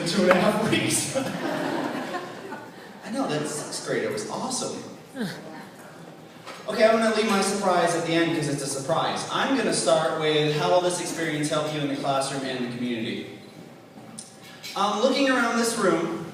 in 2.5 weeks. I know, that 6th grade, it was awesome. Okay, I'm going to leave my surprise at the end because it's a surprise. I'm going to start with how will this experience help you in the classroom and in the community. Looking around this room,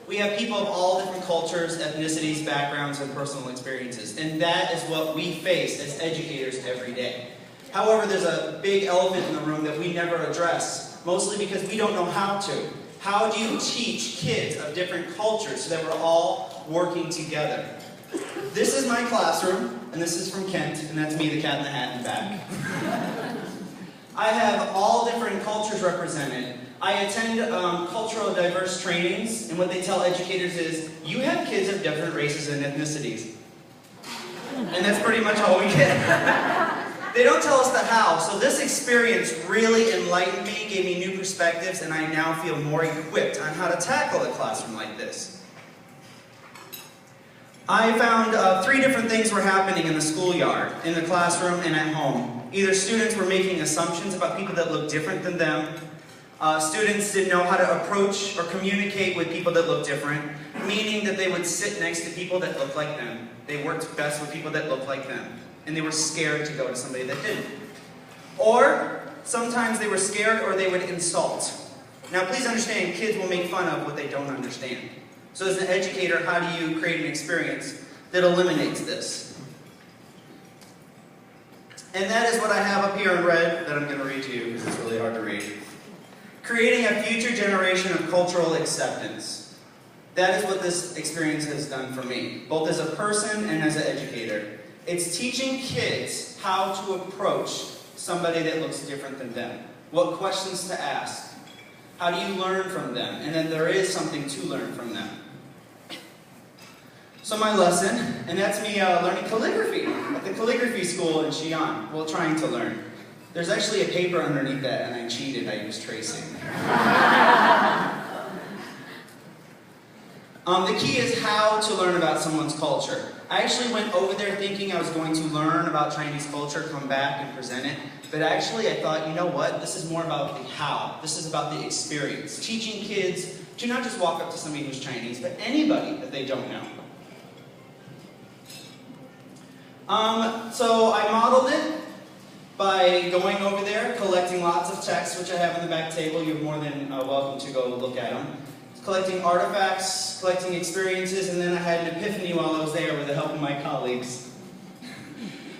we have people of all different cultures, ethnicities, backgrounds, and personal experiences. And that is what we face as educators every day. However, there's a big elephant in the room that we never address, mostly because we don't know how to. How do you teach kids of different cultures so that we're all working together? This is my classroom, and this is from Kent, and that's me, the cat in the hat, in the back. I have all different cultures represented. I attend cultural diverse trainings, and what they tell educators is, you have kids of different races and ethnicities. And that's pretty much all we get. They don't tell us the how, so this experience really enlightened me, gave me new perspectives, and I now feel more equipped on how to tackle a classroom like this. I found 3 different things were happening in the schoolyard, in the classroom, and at home. Either students were making assumptions about people that looked different than them, students didn't know how to approach or communicate with people that looked different, meaning that they would sit next to people that looked like them. They worked best with people that looked like them, and they were scared to go to somebody that didn't. Or, sometimes they were scared or they would insult. Now please understand, kids will make fun of what they don't understand. So as an educator, how do you create an experience that eliminates this? And that is what I have up here in red that I'm going to read to you because it's really hard to read. Creating a future generation of cultural acceptance. That is what this experience has done for me, both as a person and as an educator. It's teaching kids how to approach somebody that looks different than them. What questions to ask. How do you learn from them? And then there is something to learn from them. So my lesson, and that's me learning calligraphy at the calligraphy school in Xi'an. Well, trying to learn. There's actually a paper underneath that, and I cheated. I used tracing. The key is how to learn about someone's culture. I actually went over there thinking I was going to learn about Chinese culture, come back and present it. But actually I thought, you know what? This is more about the how. This is about the experience. Teaching kids to not just walk up to somebody who's Chinese, but anybody that they don't know. So I modeled it by going over there, collecting lots of texts, which I have in the back table. You're more than welcome to go look at them. Collecting artifacts, collecting experiences, and then I had an epiphany while I was there with the help of my colleagues.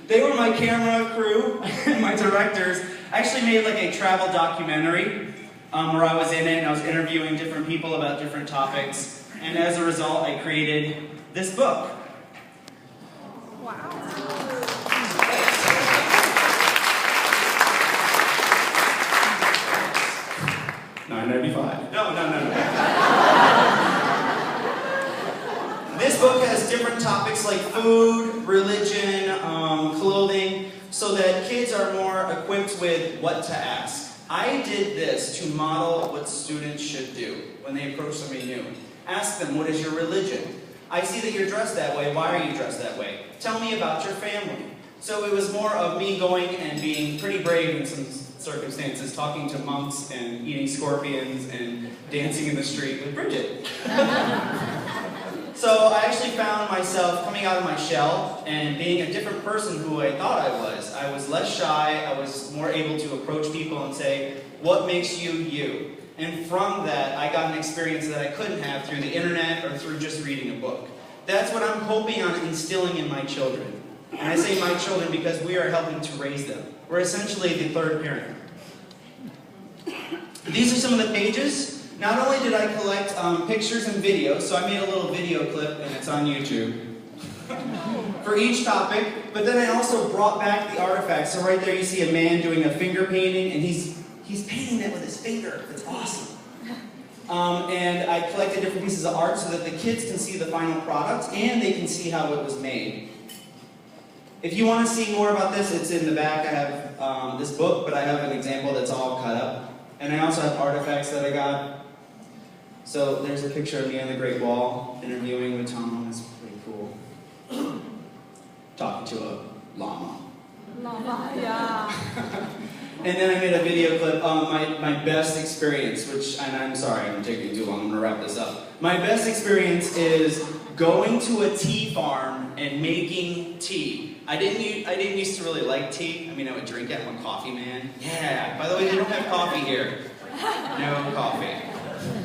They were my camera crew and my directors. I actually made like a travel documentary where I was in it and I was interviewing different people about different topics. And as a result, I created this book. Wow. $9.95. No. This book has different topics like food, religion, clothing, so that kids are more equipped with what to ask. I did this to model what students should do when they approach somebody new. Ask them, what is your religion? I see that you're dressed that way. Why are you dressed that way? Tell me about your family. So it was more of me going and being pretty brave in some circumstances, talking to monks and eating scorpions and dancing in the street with Bridget. So I actually found myself coming out of my shell and being a different person who I thought I was. I was less shy, I was more able to approach people and say, what makes you you? And from that, I got an experience that I couldn't have through the internet or through just reading a book. That's what I'm hoping on instilling in my children. And I say my children because we are helping to raise them. We're essentially the third parent. These are some of the pages. Not only did I collect pictures and videos, so I made a little video clip and it's on YouTube for each topic, but then I also brought back the artifacts. So right there you see a man doing a finger painting and he's painting that with his finger. It's awesome. And I collected different pieces of art so that the kids can see the final product and they can see how it was made. If you want to see more about this, it's in the back. I have this book, but I have an example that's all cut up. And I also have artifacts that I got. So there's a picture of me on the Great Wall, interviewing with Tom. That's pretty cool. Talking to a llama. Yeah. And then I made a video clip on my best experience, and I'm sorry, I'm taking too long, I'm gonna wrap this up. My best experience is going to a tea farm and making tea. I didn't used to really like tea. I mean, I would drink it. I'm a coffee man. Yeah, by the way, they don't have coffee here. No coffee.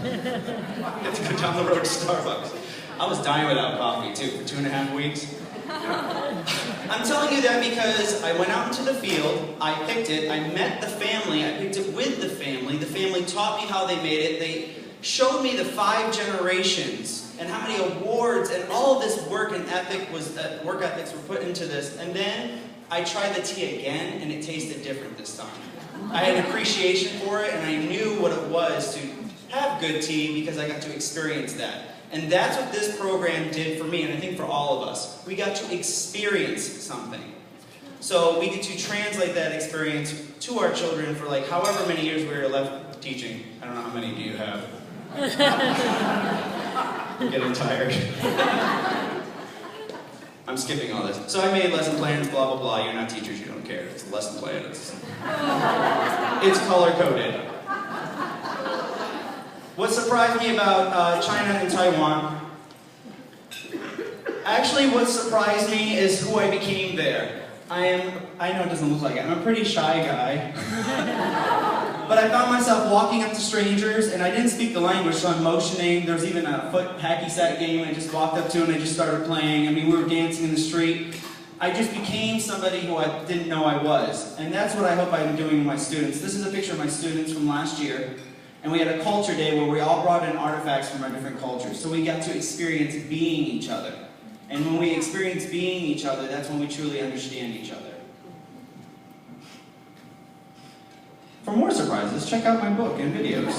You have to go down the road to Starbucks. I was dying without coffee too for 2.5 weeks. I'm telling you that because I went out into the field, I picked it, I met the family, I picked it with the family taught me how they made it, they showed me the 5 generations and how many awards and all of this work and work ethics were put into this, and then I tried the tea again and it tasted different this time. I had an appreciation for it and I knew what it was to have good tea because I got to experience that. And that's what this program did for me, and I think for all of us. We got to experience something. So we get to translate that experience to our children for like however many years we were left teaching. I don't know how many do you have. I'm getting tired. I'm skipping all this. So I made lesson plans, blah, blah, blah. You're not teachers, you don't care. It's a lesson plan. It's color-coded. What surprised me about China and Taiwan, actually what surprised me is who I became there. I know it doesn't look like it, I'm a pretty shy guy. But I found myself walking up to strangers and I didn't speak the language, so I'm motioning. There was even a foot hacky sack game I just walked up to and I just started playing. I mean, we were dancing in the street. I just became somebody who I didn't know I was. And that's what I hope I'm doing with my students. This is a picture of my students from last year. And we had a culture day where we all brought in artifacts from our different cultures. So we got to experience being each other. And when we experience being each other, that's when we truly understand each other. For more surprises, check out my book and videos.